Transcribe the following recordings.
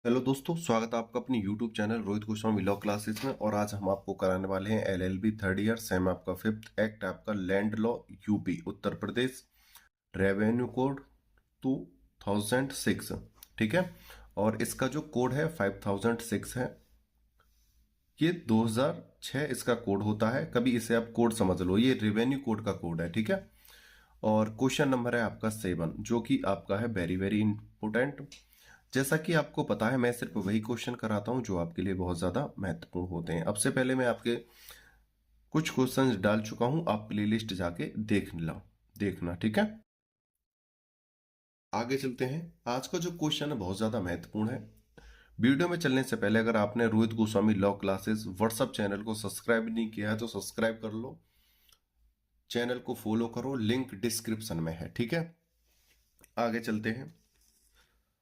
Hello दोस्तों, स्वागत है आपका अपनी YouTube channel Rohit Goswami law classes में। और आज हम आपको कराने वाले हैं एलएलबी थर्ड ईयर सेम आपका फिफ्थ एक्ट आपका land law UP Uttar Pradesh revenue code 2006। ठीक है, और इसका जो कोड है 5006 है। ये 2006 इसका कोड होता है, कभी इसे आप कोड समझ लो, ये रेवेन्यू कोड का कोड है। ठीक है, और क्वेश्चन नंबर है आपका 7 जो कि आपका है वेरी वेरी इंपोर्टेंट। जैसा कि आपको पता है, मैं सिर्फ वही क्वेश्चन कराता हूं जो आपके लिए बहुत ज्यादा महत्वपूर्ण होते हैं। अब से पहले मैं आपके कुछ क्वेश्चंस डाल चुका हूं, आप प्लेलिस्ट जाके देखना। ठीक है, आगे चलते हैं। आज का जो क्वेश्चन है बहुत ज्यादा महत्वपूर्ण है। वीडियो में चलने से पहले अगर आपने Rohit Goswami law classes WhatsApp channel को सब्सक्राइब नहीं किया है तो सब्सक्राइब कर लो, चैनल को फॉलो करो, लिंक डिस्क्रिप्शन में है। ठीक है, आगे चलते हैं।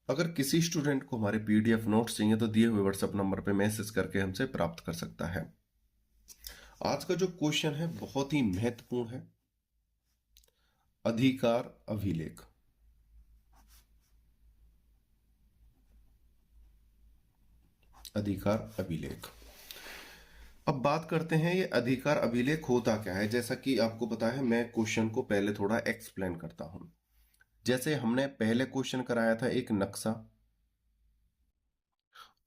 अगर किसी स्टूडेंट को हमारे पीडीएफ नोट्स चाहिए तो दिए हुए व्हाट्सएप नंबर पर मैसेज करके हमसे प्राप्त कर सकता है। आज का जो क्वेश्चन है बहुत ही महत्वपूर्ण है, अधिकार अभिलेख। अधिकार अभिलेख, अब बात करते हैं ये अधिकार अभिलेख होता क्या है। जैसा कि आपको पता है, मैं क्वेश्चन को पहले थोड़ा एक्सप्लेन करता हूं। जैसे हमने पहले क्वेश्चन कराया था एक नक्शा,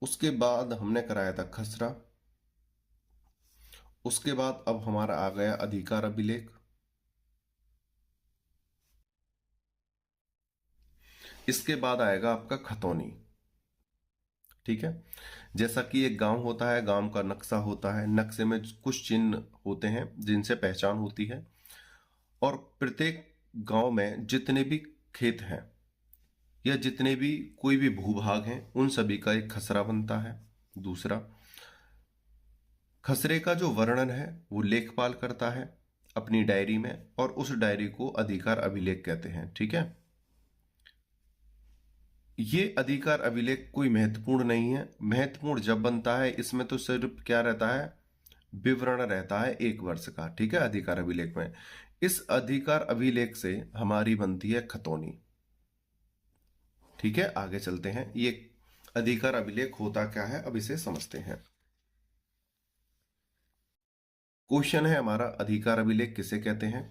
उसके बाद हमने कराया था खसरा, उसके बाद अब हमारा आ गया अधिकार अभिलेख। इसके बाद आएगा आपका खतौनी। ठीक है, जैसा कि एक गांव होता है, गांव का नक्शा होता है, नक्शे में कुछ चिन्ह होते हैं जिनसे पहचान होती है, और प्रत्येक गांव में जितने भी खेत हैं या जितने भी कोई भी भूभाग हैं उन सभी का एक खसरा बनता है। दूसरा, खसरे का जो वर्णन है वो लेखपाल करता है अपनी डायरी में, और उस डायरी को अधिकार अभिलेख कहते हैं। ठीक है, ये अधिकार अभिलेख कोई महत्वपूर्ण नहीं है। महत्वपूर्ण जब बनता है, इसमें तो सिर्फ क्या रहता है, विवरण रहता है 1 वर्ष का। ठीक है, अधिकार अभिलेख में इस अधिकार अभिलेख से हमारी बनती है खतौनी। ठीक है, आगे चलते हैं। ये अधिकार अभिलेख होता क्या है, अब इसे समझते हैं। क्वेश्चन है हमारा, अधिकार अभिलेख किसे कहते हैं।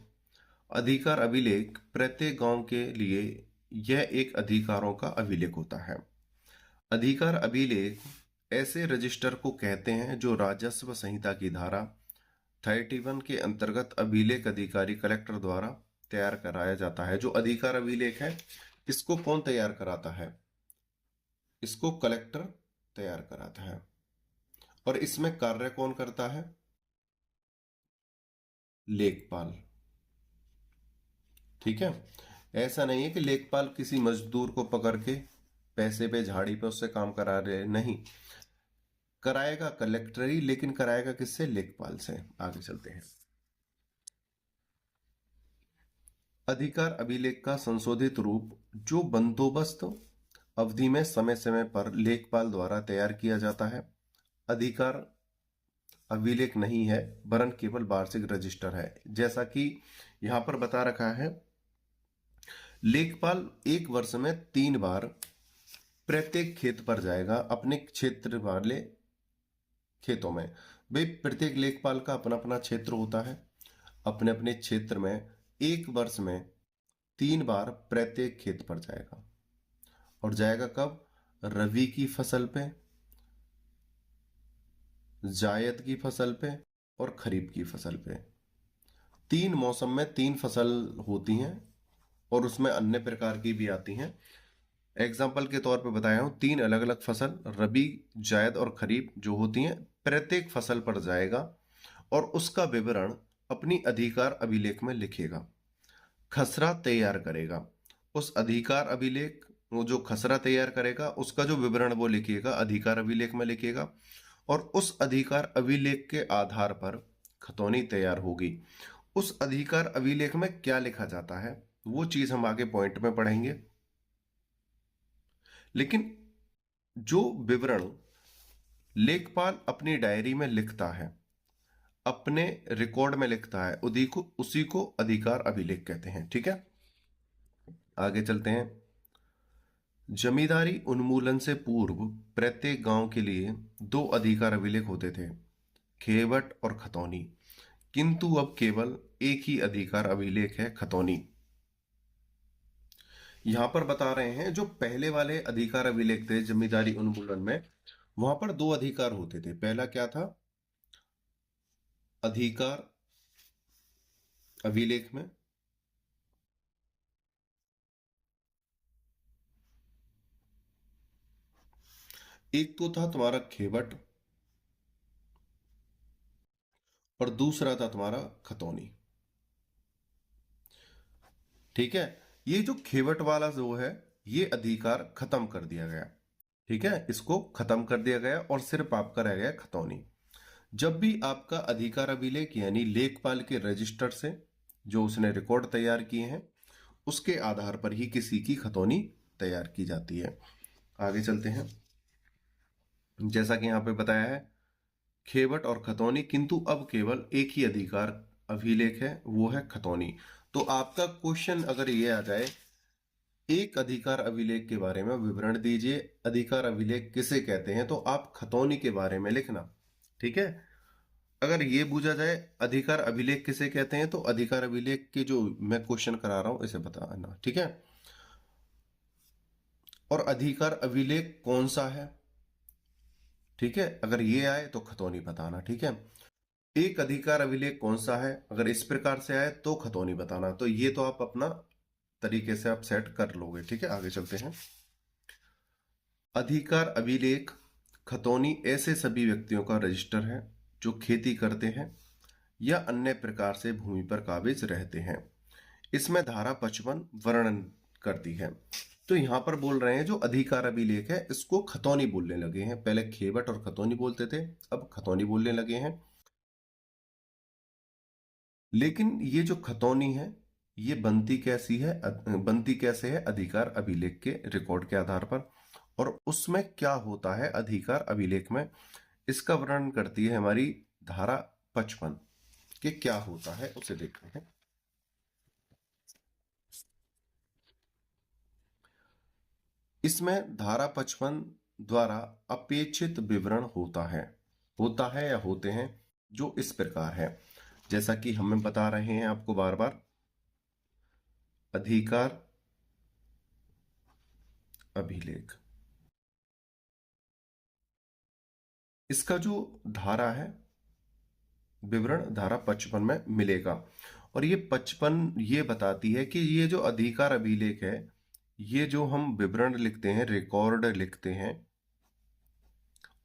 अधिकार अभिलेख प्रत्येक गांव के लिए यह एक अधिकारों का अभिलेख होता है। अधिकार अभिलेख ऐसे रजिस्टर को कहते हैं जो राजस्व संहिता की धारा 31 के अंतर्गत अभिलेख अधिकारी कलेक्टर द्वारा तैयार कराया जाता है। जो अधिकार अभिलेख है इसको कौन तैयार कराता है, इसको कलेक्टर तैयार कराता है। और इसमें कार्य कौन करता है, लेखपाल। ठीक है, ऐसा नहीं है कि लेखपाल किसी मजदूर को पकड़ के पैसे पे झाड़ी पे उससे काम करा रहे, नहीं, कराएगा कलेक्टर ही, लेकिन कराएगा किससे, लेखपाल से। आगे चलते हैं। अधिकार अभिलेख का संशोधित रूप जो बंदोबस्त अवधि में समय समय पर लेखपाल द्वारा तैयार किया जाता है, अधिकार अभिलेख नहीं है वरन केवल वार्षिक रजिस्टर है। जैसा कि यहां पर बता रखा है, लेखपाल 1 वर्ष में 3 बार प्रत्येक खेत पर जाएगा, अपने क्षेत्र वाले खेतों में। भाई, प्रत्येक लेखपाल का अपना अपना क्षेत्र होता है, अपने अपने क्षेत्र में 1 वर्ष में 3 बार प्रत्येक खेत पर जाएगा। और जाएगा कब, रबी की फसल पे, जायद की फसल पे, और खरीफ की फसल पे। 3 मौसम में 3 फसल होती हैं, और उसमें अन्य प्रकार की भी आती हैं। एग्जाम्पल के तौर पे बताया हूं, 3 अलग अलग फसल रबी, जायद और खरीफ जो होती हैं, प्रत्येक फसल पर जाएगा और उसका विवरण अपनी अधिकार अभिलेख में लिखेगा, खसरा तैयार करेगा। उस अधिकार अभिलेख, वो जो खसरा तैयार करेगा उसका जो विवरण वो लिखेगा, अधिकार अभिलेख में लिखेगा, और उस अधिकार अभिलेख के आधार पर खतौनी तैयार होगी। उस अधिकार अभिलेख में क्या लिखा जाता है वो चीज हम आगे पॉइंट में पढ़ेंगे, लेकिन जो विवरण लेखपाल अपनी डायरी में लिखता है, अपने रिकॉर्ड में लिखता है, उसी को अधिकार अभिलेख कहते हैं। ठीक है, आगे चलते हैं। जमींदारी उन्मूलन से पूर्व प्रत्येक गांव के लिए दो अधिकार अभिलेख होते थे, खेवट और खतौनी, किंतु अब केवल एक ही अधिकार अभिलेख है, खतौनी। यहां पर बता रहे हैं जो पहले वाले अधिकार अभिलेख थे जमींदारी उन्मूलन में, वहां पर दो अधिकार होते थे। पहला क्या था? अधिकार अभिलेख में एक तो था तुम्हारा खेवट और दूसरा था तुम्हारा खतौनी। ठीक है, ये जो खेवट वाला जो है ये अधिकार खत्म कर दिया गया। ठीक है, इसको खत्म कर दिया गया और सिर्फ आपका रह गया खतौनी। जब भी आपका अधिकार अभिलेख यानी लेखपाल के रजिस्टर से जो उसने रिकॉर्ड तैयार किए हैं उसके आधार पर ही किसी की खतौनी तैयार की जाती है। आगे चलते हैं। जैसा कि यहां पे बताया है खेवट और खतौनी, किंतु अब केवल एक ही अधिकार अभिलेख है, वो है खतौनी। तो आपका क्वेश्चन अगर ये आ जाए एक अधिकार अभिलेख के बारे में विवरण दीजिए, अधिकार अभिलेख किसे कहते हैं, तो आप खतौनी के बारे में लिखना। ठीक है, अगर ये पूछा जाए अधिकार अभिलेख किसे कहते हैं तो अधिकार अभिलेख के जो मैं क्वेश्चन करा रहा हूं इसे बताना। ठीक है, और अधिकार अभिलेख कौन सा है, ठीक है, अगर ये आए तो खतौनी बताना। ठीक है, एक अधिकार अभिलेख कौन सा है, अगर इस प्रकार से आए तो खतौनी बताना। तो ये तो आप अपना तरीके से आप सेट कर लोगे। ठीक है, आगे चलते हैं। अधिकार अभिलेख खतौनी ऐसे सभी व्यक्तियों का रजिस्टर है जो खेती करते हैं या अन्य प्रकार से भूमि पर काबिज रहते हैं। इसमें धारा 55 वर्णन करती है। तो यहां पर बोल रहे हैं जो अधिकार अभिलेख है इसको खतौनी बोलने लगे हैं। पहले खेवट और खतौनी बोलते थे, अब खतौनी बोलने लगे हैं। लेकिन ये जो खतौनी है ये बनती कैसी है, बनती कैसे है? अधिकार अभिलेख के रिकॉर्ड के आधार पर। और उसमें क्या होता है अधिकार अभिलेख में, इसका वर्णन करती है हमारी धारा 55 कि क्या होता है उसे देखते हैं। इसमें धारा 55 द्वारा अपेक्षित विवरण होता है या होते हैं जो इस प्रकार है, जैसा कि हमें बता रहे हैं आपको बार बार, अधिकार अभिलेख इसका जो धारा है विवरण धारा 55 में मिलेगा। और ये 55 ये बताती है कि ये जो अधिकार अभिलेख है ये जो हम विवरण लिखते हैं, रिकॉर्ड लिखते हैं,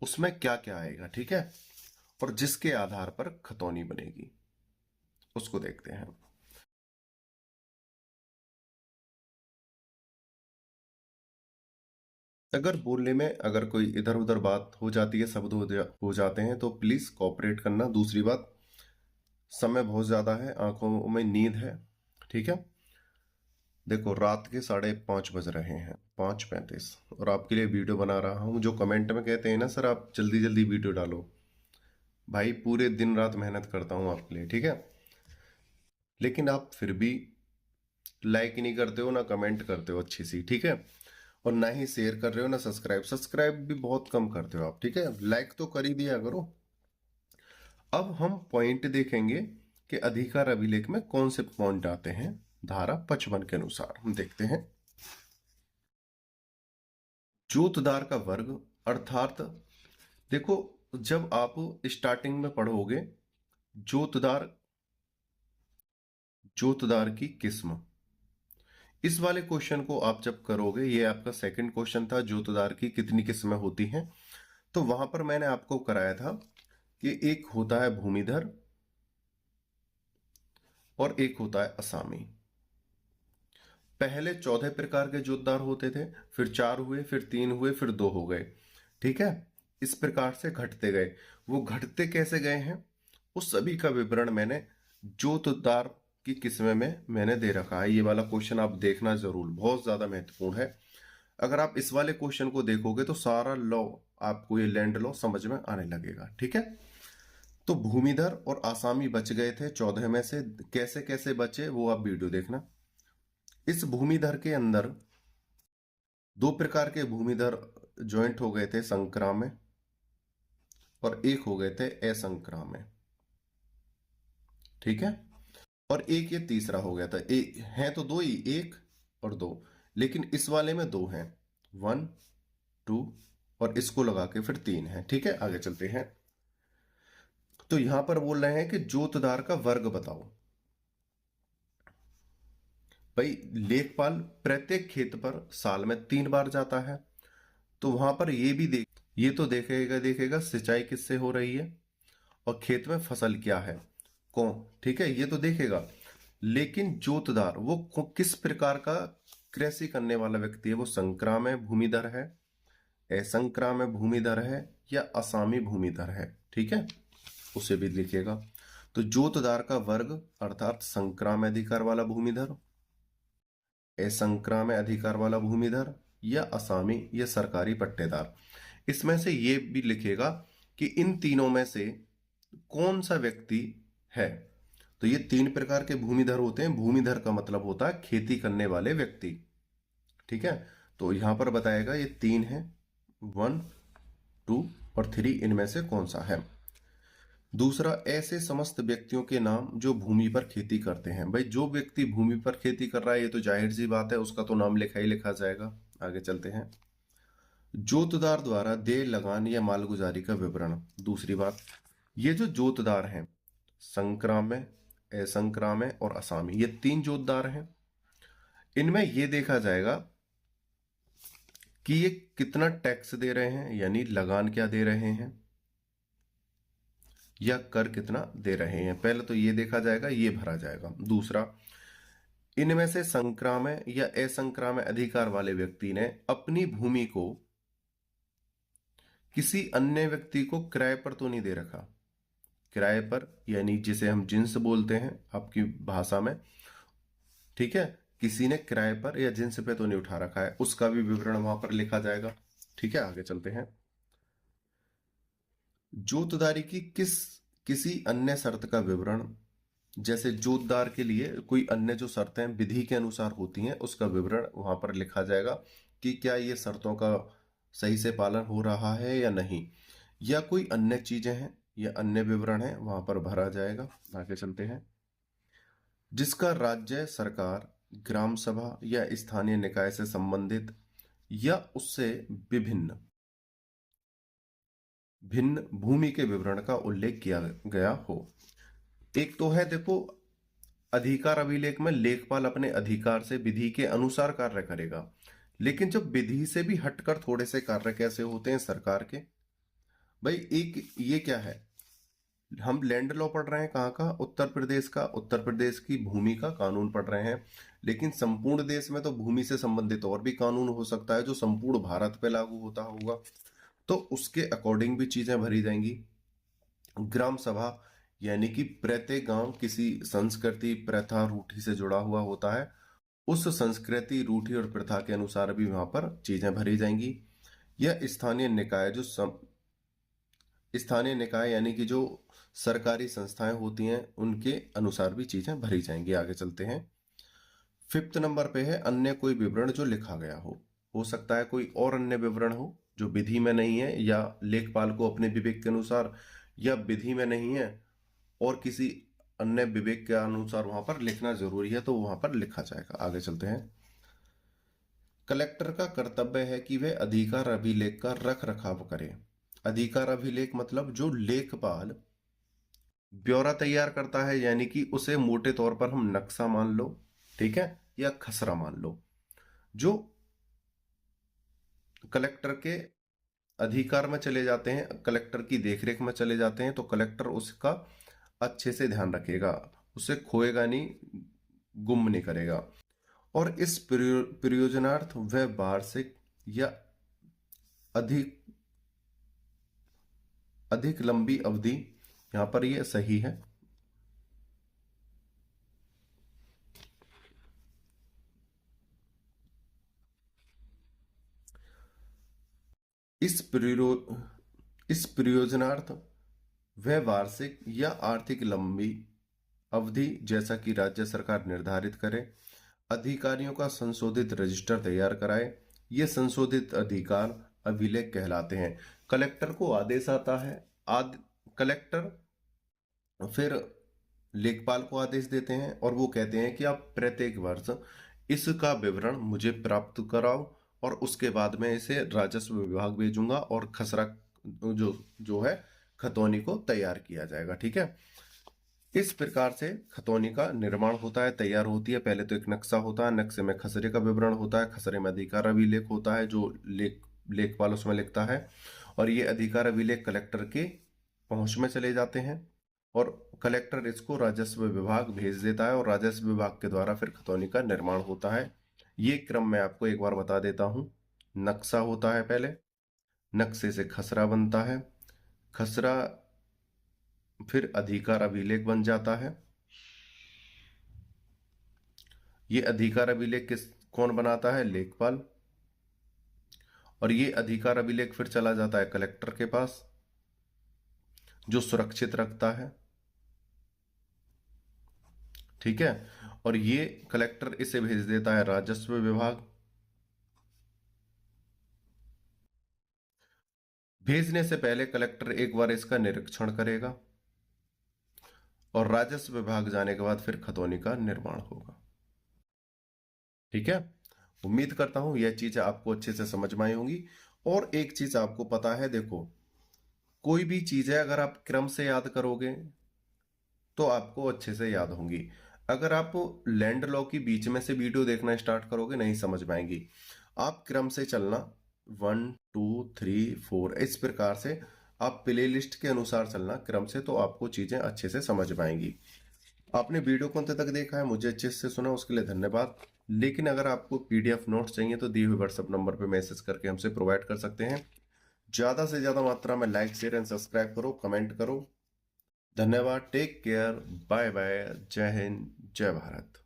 उसमें क्या क्या आएगा। ठीक है, और जिसके आधार पर खतौनी बनेगी उसको देखते हैं। अगर बोलने में अगर कोई इधर उधर बात हो जाती है, शब्द हो जाते हैं तो प्लीज कोऑपरेट करना। दूसरी बात, समय बहुत ज्यादा है, आंखों में नींद है। ठीक है, देखो रात के 5:30 बज रहे हैं, 5:35, और आपके लिए वीडियो बना रहा हूँ। जो कमेंट में कहते हैं ना सर आप जल्दी जल्दी वीडियो डालो, भाई पूरे दिन रात मेहनत करता हूँ आपके लिए। ठीक है, लेकिन आप फिर भी लाइक ही नहीं करते हो, ना कमेंट करते हो अच्छी सी। ठीक है, और ना ही शेयर कर रहे हो, ना सब्सक्राइब भी बहुत कम करते हो आप। ठीक है, लाइक तो कर ही दिया करो। अब हम पॉइंट देखेंगे कि अधिकार अभिलेख में कौन से पॉइंट आते हैं धारा 55 के अनुसार। हम देखते हैं। जोतदार का वर्ग, अर्थात देखो जब आप स्टार्टिंग में पढ़ोगे जोतदार, जोतदार की किस्म, इस वाले क्वेश्चन को आप जब करोगे, ये आपका सेकंड क्वेश्चन था जोतदार की कितनी किस्में होती हैं, तो वहां पर मैंने आपको कराया था कि एक होता है भूमिधर और एक होता है असामी। पहले 14 प्रकार के जोतदार होते थे, फिर 4 हुए, फिर 3 हुए, फिर 2 हो गए। ठीक है, इस प्रकार से घटते गए। वो घटते कैसे गए हैं उस सभी का विवरण मैंने जोतदार की किस्में में मैंने दे रखा है। ये वाला क्वेश्चन आप देखना जरूर, बहुत ज्यादा महत्वपूर्ण है। अगर आप इस वाले क्वेश्चन को देखोगे तो सारा लॉ आपको, ये लैंड लॉ समझ में आने लगेगा। ठीक है, तो भूमिधर और आसामी बच गए थे 14 में से। कैसे कैसे बचे वो आप वीडियो देखना। इस भूमिधर के अंदर दो प्रकार के भूमिधर ज्वाइंट हो गए थे संक्राम्य, और एक हो गए थे असंक्राम्य। ठीक है, और एक ये तीसरा हो गया था। एक है तो दो ही, एक और दो, लेकिन इस वाले में दो हैं, 1 2, और इसको लगा के फिर 3 है। ठीक है, आगे चलते हैं। तो यहां पर बोल रहे हैं कि जोतदार का वर्ग बताओ। भाई लेखपाल प्रत्येक खेत पर साल में 3 बार जाता है, तो वहां पर ये तो देखेगा सिंचाई किससे हो रही है और खेत में फसल क्या है, कौन, ठीक है, ये तो देखेगा। लेकिन जोतदार वो किस प्रकार का कृषि करने वाला व्यक्ति है, वो संक्रामय भूमिधर है, असंक्रामय भूमिधर है, या असामी भूमिधर है। ठीक है, उसे भी लिखिएगा। तो जोतदार का वर्ग अर्थात संक्रामय अधिकार वाला भूमिधर, असंक्रामय अधिकार वाला भूमिधर, या असामी या सरकारी पट्टेदार। इसमें से ये भी लिखेगा कि इन तीनों में से कौन सा व्यक्ति है। तो ये 3 प्रकार के भूमिधर होते हैं। भूमिधर का मतलब होता है खेती करने वाले व्यक्ति। ठीक है, तो यहां पर बताएगा ये 3 है, 1 2 और 3, इनमें से कौन सा है। दूसरा, ऐसे समस्त व्यक्तियों के नाम जो भूमि पर खेती करते हैं। भाई जो व्यक्ति भूमि पर खेती कर रहा है ये तो जाहिर सी बात है, उसका तो नाम लिखा ही लिखा जाएगा। आगे चलते हैं। जोतदार द्वारा देय लगान या मालगुजारी का विवरण। दूसरी बात, ये जो जोतदार हैं, संक्राम्य, असंक्राम्य और असामी, ये 3 जोतदार हैं। इनमें ये देखा जाएगा कि ये कितना टैक्स दे रहे हैं, यानी लगान क्या दे रहे हैं, या कर कितना दे रहे हैं। पहले तो ये देखा जाएगा, ये भरा जाएगा। दूसरा, इनमें से संक्रामय या असंक्रामय अधिकार वाले व्यक्ति ने अपनी भूमि को किसी अन्य व्यक्ति को किराए पर तो नहीं दे रखा। किराए पर यानी जिसे हम जिन्स बोलते हैं आपकी भाषा में। ठीक है, किसी ने किराए पर या जिन्स पे तो नहीं उठा रखा है, उसका भी विवरण वहां पर लिखा जाएगा। ठीक है, आगे चलते हैं। जोतदारी की किसी अन्य शर्त का विवरण, जैसे जोतदार के लिए कोई अन्य जो शर्तें विधि के अनुसार होती हैं उसका विवरण वहां पर लिखा जाएगा कि क्या ये शर्तों का सही से पालन हो रहा है या नहीं, या कोई अन्य चीजें हैं या अन्य विवरण है वहां पर भरा जाएगा। आगे चलते हैं। जिसका राज्य सरकार, ग्राम सभा या स्थानीय निकाय से संबंधित या उससे विभिन्न भिन्न भूमि के विवरण का उल्लेख किया गया हो। एक तो है देखो, अधिकार अभिलेख में लेखपाल अपने अधिकार से विधि के अनुसार कार्य करेगा। लेकिन जब विधि से भी हटकर थोड़े से कार्य कैसे होते हैं सरकार के, भाई एक ये क्या है, हम लैंड लॉ पढ़ रहे हैं, कहाँ का, उत्तर प्रदेश का, उत्तर प्रदेश की भूमि का कानून पढ़ रहे हैं। लेकिन संपूर्ण देश में तो भूमि से संबंधित और भी कानून हो सकता है जो संपूर्ण भारत पे लागू होता होगा, तो उसके अकॉर्डिंग भी चीजें भरी जाएंगी। ग्राम सभा यानी कि प्रत्येक गांव किसी संस्कृति, प्रथा, रूढ़ि से जुड़ा हुआ होता है, उस संस्कृति, रूढ़ि और प्रथा के अनुसार भी वहां पर चीजें भरी जाएंगी। यह स्थानीय निकाय स्थानीय निकाय यानी कि जो सरकारी संस्थाएं होती हैं उनके अनुसार भी चीजें भरी जाएंगी। आगे चलते हैं। 5th नंबर पे है अन्य कोई विवरण जो लिखा गया हो सकता है कोई और अन्य विवरण हो जो विधि में नहीं है, या लेखपाल को अपने विवेक के अनुसार, या विधि में नहीं है और किसी अन्य विवेक के अनुसार वहां पर लिखना जरूरी है, तो वहां पर लिखा जाएगा। आगे चलते हैं। कलेक्टर का कर्तव्य है कि वह अधिकार अभिलेख का रख रखाव करे। अधिकार अभिलेख मतलब जो लेखपाल ब्यौरा तैयार करता है, यानी कि उसे मोटे तौर पर हम नक्शा मान लो, ठीक है, या खसरा मान लो, जो कलेक्टर के अधिकार में चले जाते हैं, कलेक्टर की देखरेख में चले जाते हैं, तो कलेक्टर उसका अच्छे से ध्यान रखेगा, उसे खोएगा नहीं, गुम नहीं करेगा। और इस प्रयोजनार्थ वह वार्षिक या अधिक अधिक लंबी अवधि, यहां पर यह सही है, इस प्रयोजनार्थ वह वार्षिक या आर्थिक लंबी अवधि जैसा कि राज्य सरकार निर्धारित करे, अधिकारियों का संशोधित रजिस्टर तैयार कराए, ये संशोधित अधिकार अभिलेख कहलाते हैं। कलेक्टर को आदेश आता है, कलेक्टर फिर लेखपाल को आदेश देते हैं और वो कहते हैं कि आप प्रत्येक वर्ष इसका विवरण मुझे प्राप्त कराओ और उसके बाद मैं इसे राजस्व विभाग भेजूंगा और खसरा जो जो है खतौनी को तैयार किया जाएगा। ठीक है, इस प्रकार से खतौनी का निर्माण होता है, तैयार होती है। पहले तो एक नक्शा होता है, नक्शे में खसरे का विवरण होता है, खसरे में अधिकार अभिलेख होता है जो लेखपाल उसमें लिखता है, और ये अधिकार अभिलेख कलेक्टर के पहुंच में चले जाते हैं और कलेक्टर इसको राजस्व विभाग भेज देता है और राजस्व विभाग के द्वारा फिर खतौनी का निर्माण होता है। ये क्रम मैं आपको एक बार बता देता हूं। नक्शा होता है पहले, नक्शे से खसरा बनता है, खसरा फिर अधिकार अभिलेख बन जाता है। ये अधिकार अभिलेख कौन बनाता है? लेखपाल। और ये अधिकार अभिलेख फिर चला जाता है कलेक्टर के पास जो सुरक्षित रखता है। ठीक है, और ये कलेक्टर इसे भेज देता है राजस्व विभाग। भेजने से पहले कलेक्टर एक बार इसका निरीक्षण करेगा और राजस्व विभाग जाने के बाद फिर खतौनी का निर्माण होगा। ठीक है, उम्मीद करता हूं यह चीज आपको अच्छे से समझ में आई होंगी। और एक चीज आपको पता है, देखो कोई भी चीज है अगर आप क्रम से याद करोगे तो आपको अच्छे से याद होंगी। अगर आप लैंड लॉ की बीच में से वीडियो देखना स्टार्ट करोगे नहीं समझ में आएंगी। आप क्रम से चलना, 1 2 3 4 इस प्रकार से आप प्ले लिस्ट के अनुसार चलना क्रम से, तो आपको चीजें अच्छे से समझ में आएंगी। आपने वीडियो को अंत तक देखा है, मुझे अच्छे से सुना, उसके लिए धन्यवाद। लेकिन अगर आपको पीडीएफ नोट्स चाहिए तो दिए हुए व्हाट्सएप नंबर पर मैसेज करके हमसे प्रोवाइड कर सकते हैं। ज्यादा से ज्यादा मात्रा में लाइक शेयर एंड सब्सक्राइब करो, कमेंट करो। धन्यवाद, टेक केयर, बाय बाय, जय हिंद, जय भारत।